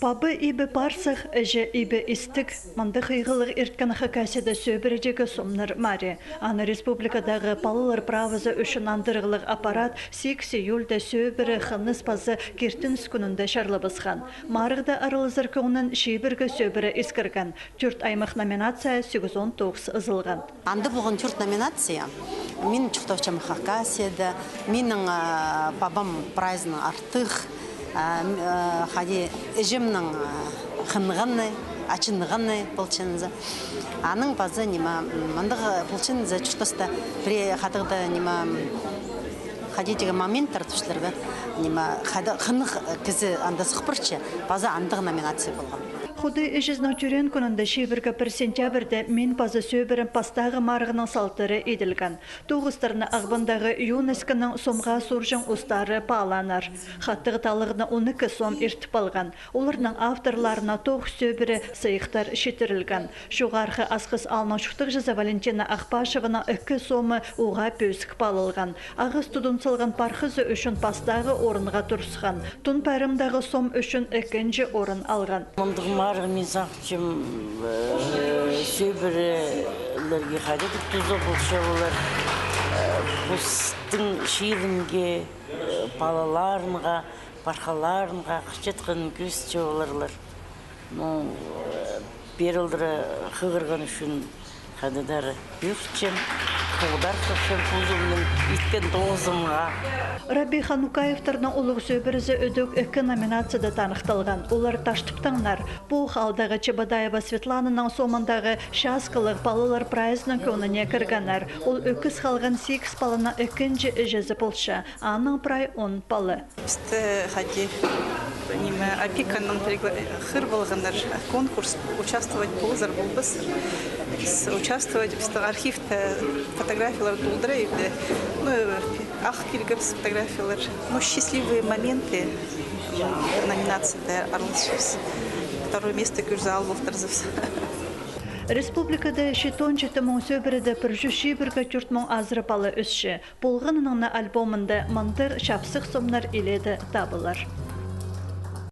Пабы ибі парсық, әжі ибі істік, манды қиғылық иртканыхы кәседі сөбірежегі сомнар мари. Аны республикадағы палылар правызы үшін андырғылық аппарат 8 июльда сөбірі қыныз пазы кертін сүкінінде шарлыбызған. Марығда арылызыр көңінің шейбіргі сөбірі искірген. Түрт аймақ номинация 819 ызылған. Анды бұғын түрт номинация. Мен чуқтаучам хакасияда, менің пабам прайзының артық, хади эжемнің хынғаны, ачынғаны полченза. Аның базы нема мандығы полченза чуштаста при хатығда нема хади деген момент тартушыларға нема хынық кізі анда сықпырчы база андығы номинация болған. Худы ежізінің түрен күнінде шебіргі 1 сентябрьде мен базы сөбірін пастағы марығының салтыры еділген. Тоғыстарына ағбандағы ЮНЕСКО-ның сомға сұржың ұстары паланар. Хаттығы талығына 12 сом ертіп алған. Оларының авторларына тоқ сөбірі сайықтар шетірілген. Шуғарғы асқыз алмашықтық жаза Валентина Ақпашевына 2 сомы оға пөсік балылған. Ағыз тұдын салған парқызы үшін пастағы орынға тұрсыған. Тұн пәрімдағы сом үшін 2-ші орын алған. Мизақчым сөбірілерге қадетіп тұзы бұлшы олар бұстың шиілінге, балаларынға, барқаларынға қышетқын көсті оларлар. Берілдірі қығырған үшін қадедары өкчем, қоғдар қықшым көзімнің иткен доғызымға. Раби Ханукаевтарның ұлық сөбірізі өдік 2 номинацияда танықталған. Олар таштыптаңнар. Бұл қалдағы Чебадаева Светлананың сомындағы шасқылық балылар прайзының көңіне кіргенер. Ол өкіз қалған 8 балына 2-ші ежезі болшы. Аның прай 10 балы. Опеканың хыр болғандар конкурс участвовать болызар болбыз. Участвовать в архивте фотографиялар толдырайды. Ақ келгіміз фотографиялар. Счастливые моменты номинацияда араласышыз. 2 место күрзі алып отырзыз. Республикада 17 мың сөбірді піржуші біргі түртмің азырапалы өсші. Болғанының альбомында мандыр шапсық сомнар еледі табылар.